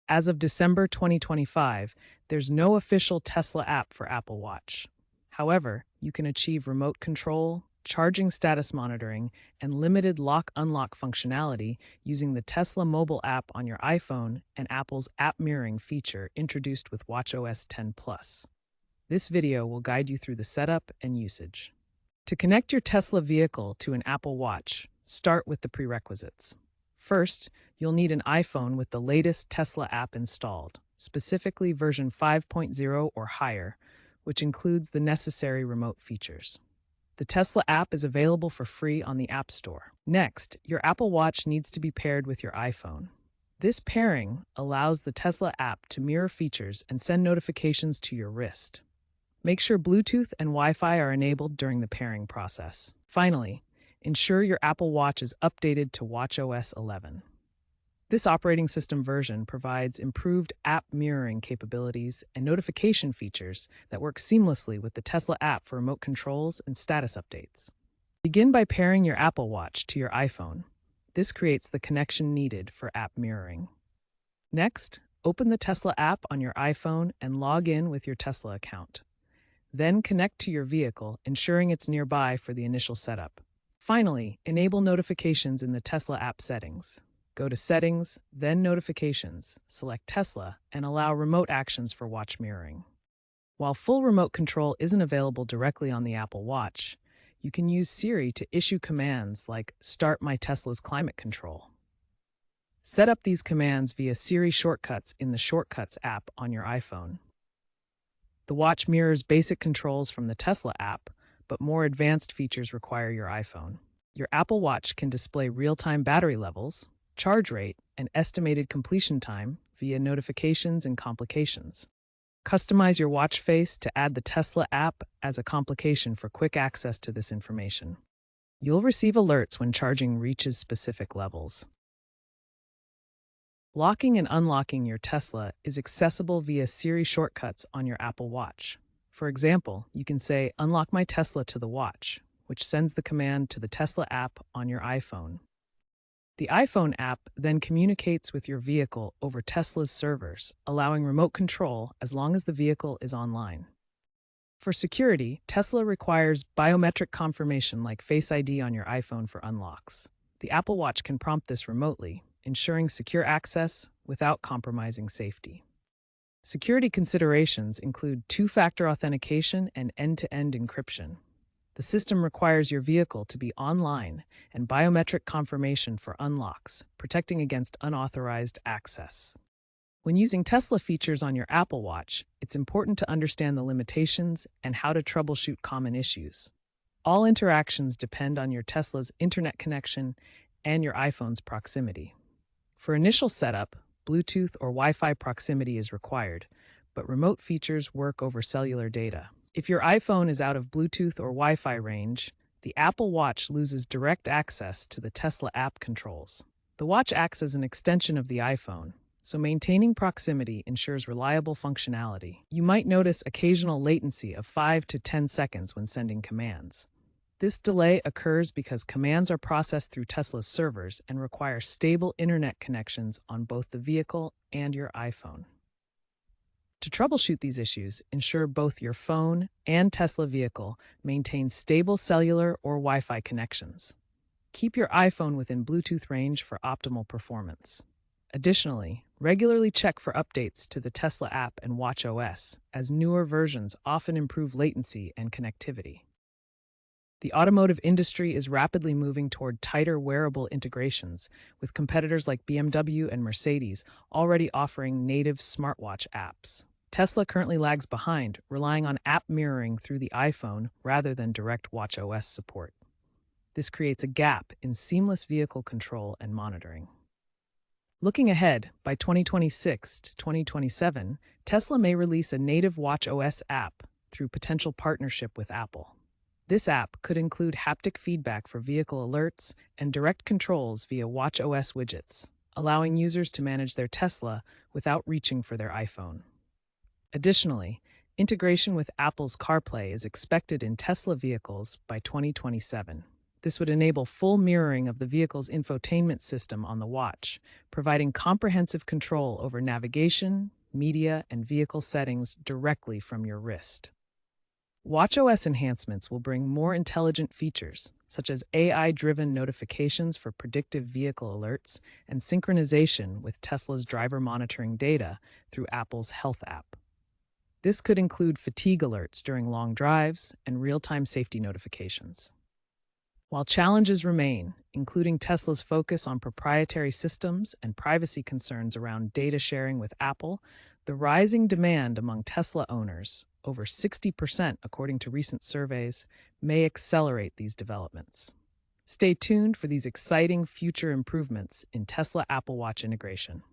As of December 2025, there's no official Tesla app for Apple Watch. However, you can achieve remote control, charging status monitoring, and limited lock-unlock functionality using the Tesla mobile app on your iPhone and Apple's app mirroring feature introduced with watchOS 10 Plus. This video will guide you through the setup and usage. To connect your Tesla vehicle to an Apple Watch, start with the prerequisites. First, you'll need an iPhone with the latest Tesla app installed, specifically version 5.0 or higher, which includes the necessary remote features. The Tesla app is available for free on the App Store. Next, your Apple Watch needs to be paired with your iPhone. This pairing allows the Tesla app to mirror features and send notifications to your wrist. Make sure Bluetooth and Wi-Fi are enabled during the pairing process. Finally, ensure your Apple Watch is updated to watchOS 11. This operating system version provides improved app mirroring capabilities and notification features that work seamlessly with the Tesla app for remote controls and status updates. Begin by pairing your Apple Watch to your iPhone. This creates the connection needed for app mirroring. Next, open the Tesla app on your iPhone and log in with your Tesla account. Then connect to your vehicle, ensuring it's nearby for the initial setup. Finally, enable notifications in the Tesla app settings. Go to Settings, then Notifications, select Tesla, and allow remote actions for watch mirroring. While full remote control isn't available directly on the Apple Watch, you can use Siri to issue commands like Start My Tesla's Climate Control. Set up these commands via Siri shortcuts in the Shortcuts app on your iPhone. The watch mirrors basic controls from the Tesla app, but more advanced features require your iPhone. Your Apple Watch can display real-time battery levels, charge rate, and estimated completion time via notifications and complications. Customize your watch face to add the Tesla app as a complication for quick access to this information. You'll receive alerts when charging reaches specific levels. Locking and unlocking your Tesla is accessible via Siri shortcuts on your Apple Watch. For example, you can say, "Unlock my Tesla to the watch," which sends the command to the Tesla app on your iPhone. The iPhone app then communicates with your vehicle over Tesla's servers, allowing remote control as long as the vehicle is online. For security, Tesla requires biometric confirmation like Face ID on your iPhone for unlocks. The Apple Watch can prompt this remotely, ensuring secure access without compromising safety. Security considerations include two-factor authentication and end-to-end encryption. The system requires your vehicle to be online and biometric confirmation for unlocks, protecting against unauthorized access. When using Tesla features on your Apple Watch, it's important to understand the limitations and how to troubleshoot common issues. All interactions depend on your Tesla's internet connection and your iPhone's proximity. For initial setup, Bluetooth or Wi-Fi proximity is required, but remote features work over cellular data. If your iPhone is out of Bluetooth or Wi-Fi range, the Apple Watch loses direct access to the Tesla app controls. The watch acts as an extension of the iPhone, so maintaining proximity ensures reliable functionality. You might notice occasional latency of 5 to 10 seconds when sending commands. This delay occurs because commands are processed through Tesla's servers and require stable internet connections on both the vehicle and your iPhone. To troubleshoot these issues, ensure both your phone and Tesla vehicle maintain stable cellular or Wi-Fi connections. Keep your iPhone within Bluetooth range for optimal performance. Additionally, regularly check for updates to the Tesla app and watchOS, as newer versions often improve latency and connectivity. The automotive industry is rapidly moving toward tighter wearable integrations, with competitors like BMW and Mercedes already offering native smartwatch apps. Tesla currently lags behind, relying on app mirroring through the iPhone rather than direct watchOS support. This creates a gap in seamless vehicle control and monitoring. Looking ahead, by 2026 to 2027, Tesla may release a native watchOS app through potential partnership with Apple. This app could include haptic feedback for vehicle alerts and direct controls via watchOS widgets, allowing users to manage their Tesla without reaching for their iPhone. Additionally, integration with Apple's CarPlay is expected in Tesla vehicles by 2027. This would enable full mirroring of the vehicle's infotainment system on the watch, providing comprehensive control over navigation, media, and vehicle settings directly from your wrist. WatchOS enhancements will bring more intelligent features, such as AI-driven notifications for predictive vehicle alerts and synchronization with Tesla's driver monitoring data through Apple's Health app. This could include fatigue alerts during long drives and real-time safety notifications. While challenges remain, including Tesla's focus on proprietary systems and privacy concerns around data sharing with Apple, the rising demand among Tesla owners, over 60% according to recent surveys, may accelerate these developments. Stay tuned for these exciting future improvements in Tesla Apple Watch integration.